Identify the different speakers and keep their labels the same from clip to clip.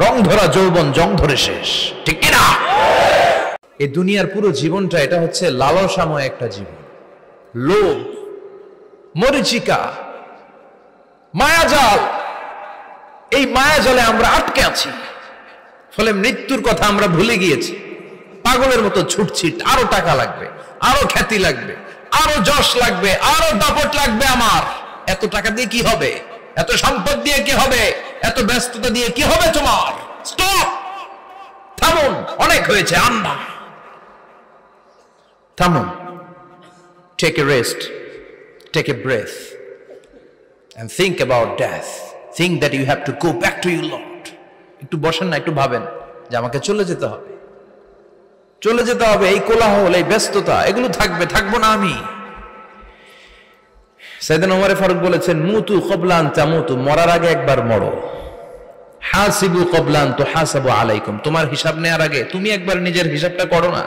Speaker 1: রং ধরা যৌবন জং ধরে শেষ, ঠিক কি না? এই দুনিয়ার পুরো জীবনটা এটা হচ্ছে লালসাময় একটা জীবন, লোভ, মরিচিকা, মায়াজাল। এই মায়াজালে আমরা আটকে আছি, ফলে মৃত্যুর কথা আমরা ভুলে গিয়েছি। পাগলের মতো ছুটছি, আরো টাকা লাগবে, আরো খ্যাতি লাগবে, আরো যশ লাগবে, আরো দাপট লাগবে। আমার এত টাকা দিয়ে কি হবে? এত সম্পদ দিয়ে কি হবে? এত ব্যস্ততা দিয়ে কি হবে তোমার? স্টপ, থামুন, অনেক হয়েছে। আন্না, থামুন, take a rest, take a breath and think about death. Think that you have to go back to your Lord. একটু বসেন না, একটু ভাবেন যে আমাকে চলে যেতে হবে, চলে যেতে হবে। এই কোলাহল, এই ব্যস্ততা, এগুলো থাকবে, থাকবো না আমি। সাইয়েদনা ওমর ফারুক বলেছেন, মুতু ক্বাবলা আন তামুতু, মরার আগে একবার মরো। হাসিবু ক্বাবলা আন তুহাসাবু আলাইকুম, তোমার হিসাব নেওয়ার আগে তুমি একবার নিজের হিসাবটা করো না।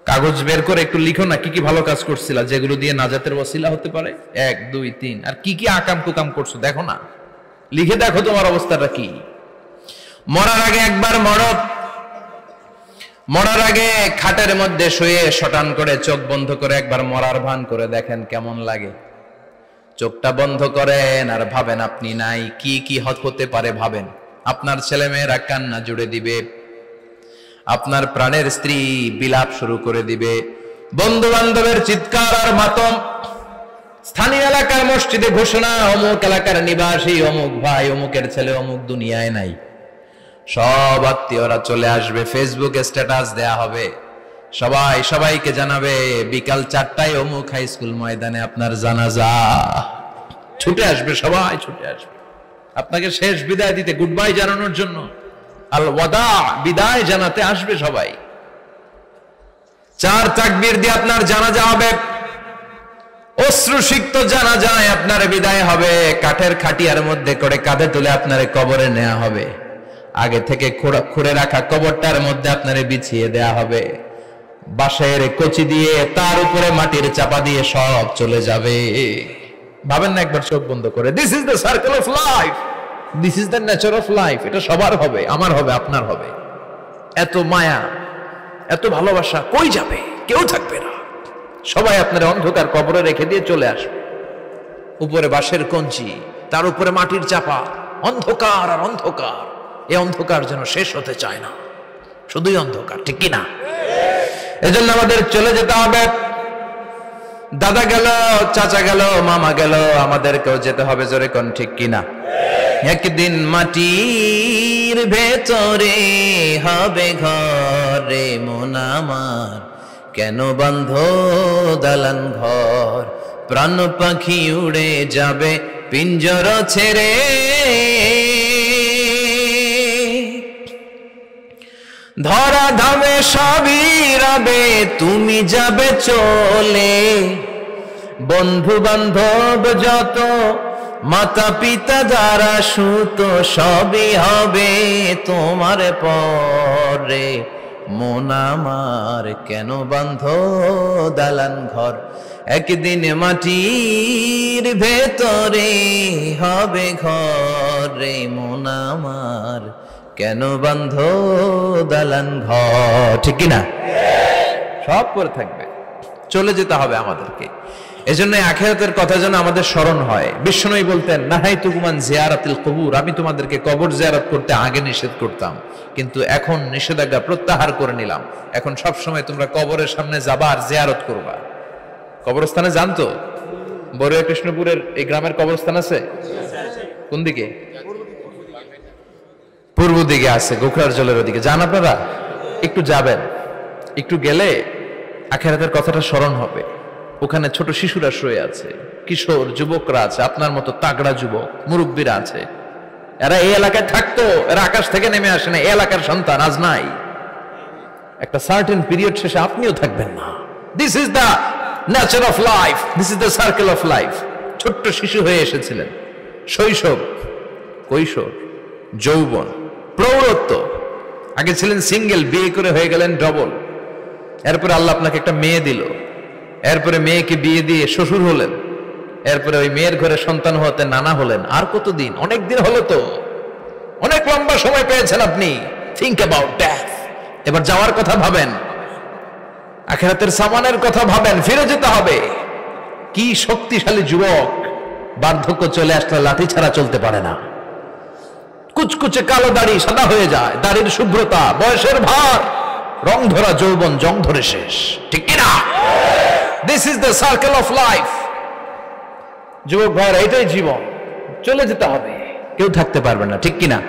Speaker 1: কাগজ বের করে একটু লিখো না কি কি ভালো কাজ করছিলা, যেগুলো দিয়ে নাজাতের ওসিলা হতে পারে। 1 2 3, আর কি কি আকাম কুকাম করছো দেখো না, লিখে দেখো তোমার অবস্থাটা কি। মরার আগে একবার মরো। মরার আগে খাটের মধ্যে শুয়ে শটান করে চোখ বন্ধ করে একবার মরার ভান করে দেখেন কেমন লাগে। চোখটা বন্ধ করেন আর ভাবেন আপনি নাই, কি কি হতে পারে ভাবেন। আপনার ছেলে মেয়েরা কান্না জুড়ে দিবে, আপনার প্রাণের স্ত্রী বিলাপ শুরু করে দিবে, বন্ধু বান্ধবের চিৎকার আর মাতম, স্থানীয় এলাকার মসজিদে ঘোষণা, অমুক এলাকার নিবাসী অমুক ভাই অমুকের ছেলে অমুক দুনিয়ায় নাই। সব আত্মীয়রা চলে আসবে, ফেসবুকে স্ট্যাটাস দেয়া হবে, সবাই সবাইকে জানাবে বিকাল 4টায় অমুক হাই স্কুল ময়দানে আপনার জানাজা। ছুটে আসবে, সবাই ছুটে আসবে আপনাকে শেষ বিদায় দিতে, গুড বাই জানানোর জন্য, আল ওয়াদা, বিদায় জানাতে আসবে সবাই। 4 তাকবীর দিয়ে আপনার জানাজা হবে, অশ্রুসিক্ত জানাজায় আপনার বিদায় হবে। কাঠের খাটিয়ার মধ্যে করে কাঁধে তুলে আপনারে কবরে নেওয়া হবে। আগে থেকে খুঁড়ে রাখা কবরটার মধ্যে আপনারে বিছিয়ে দেয়া হবে। বাঁশের কচি দিয়ে তার উপরে মাটির চাপা দিয়ে সব চলে যাবে। ভাবেন না একবার চোখ বন্ধ করে, this is the circle of life, this is the nature of life. এটা সবার হবে, আমার হবে, আপনার হবে। এত মায়া, এত ভালোবাসা কই যাবে? কেউ থাকবে না, সবাই আপনার অন্ধকার কবরে রেখে দিয়ে চলে আসবে। উপরে বাঁশের কঞ্চি, তার উপরে মাটির চাপা, অন্ধকার আর অন্ধকার। এই অন্ধকার যেন শেষ হতে চায় না, শুধুই অন্ধকার, ঠিক কিনা? এজন্য আমাদের চলে যেতে হবে। দাদা গেল, চাচা গেল, মামা গেল, আমাদেরকেও যেতে হবে, জোরে কোন ঠিক কিনা? একদিন মাটির ভেতরে হবে ঘরে মন আমার, কেন বন্ধ দালান ঘর, প্রাণ পাখি উড়ে যাবে পিঞ্জর ছেড়ে। ধরা ধামে সবই রবে, তুমি যাবে চলে। বন্ধু বান্ধব যত, মাতা পিতা যারা সুত, সবই হবে তোমার পরে। মন আমার কেন বন্ধ দালান ঘর, একদিন মাটির ভেতরে হবে ঘরে মন আমার, কেন বন্ধ দালান ঘর, ঠিক কিনা? সব করে থাকবে, চলে যেতে হবে আমাদেরকে। এজন্য আখিরাতের কথা যেন আমাদের স্মরণ হয়। বিশ্বনবী বলতেন, নাহাইতুকুমান জিয়ারাতিল কবুর, আমি তোমাদেরকে কবর জিয়ারত করতে আগে নিষেধ করতাম, কিন্তু এখন নিষেধাজ্ঞা প্রত্যাহার করে নিলাম। এখন সব সময় তোমরা কবরের সামনে যাবা আর জিয়ারত করবা। কবরস্থানে জানতো বড়ুয়া কৃষ্ণপুরের এই গ্রামের কবরস্থান আছে কোন দিকে? পূর্ব দিকে আছে, গোখরার জলের ওদিকে। যান আপনারা, একটু যাবেন, একটু গেলে আখিরাতের কথাটা স্মরণ হবে। ওখানে ছোট শিশুরা শুয়ে আছে, কিশোর যুবকরা আছে, আপনার মতো তাগড়া যুবক, মুরব্বীরা আছে। এরা এই এলাকায় থাকতো, এরা আকাশ থেকে নেমে আসে না, এই এলাকার সন্তান, আজ নাই। একটা সার্টেন পিরিয়ড শেষে আপনিও থাকবেন না। This is the nature of life, this is the circle of life. ছোট্ট শিশু হয়ে এসেছিলেন, শৈশব, কৈশোর, যৌবন, প্রৌঢ়ত্ব। আগে ছিলেন সিঙ্গেল, বিয়ে করে হয়ে গেলেন ডবল। এরপরে আল্লাহ আপনাকে একটা মেয়ে দিল, এরপরে মেয়েকে বিয়ে দিয়ে শ্বশুর হলেন, এরপরে ওই মেয়ের ঘরে সন্তান হতে নানা হলেন। আর কতদিন? অনেক দিন হলো তো। অনেক লম্বা সময় পেয়েছেন আপনি। Think about death. এবার যাওয়ার কথা ভাবেন, আখিরাতের সামানের কথা ভাবেন, ফিরে যেতে হবে। কি শক্তিশালী যুবক, বার্ধক্য চলে আসলে লাঠি ছাড়া চলতে পারে না। কুচকুচে কালো দাড়ি সাদা হয়ে যায়, দাড়ির শুভ্রতা, বয়সের ভার, রং ধরা যৌবন জং ধরে শেষ, ঠিক কিনা? This is the circle of life. যুবক ভাইরা, এটাই জীবন, চলে যেতে হবে, কেউ থাকতে পারবে না, ঠিক কিনা?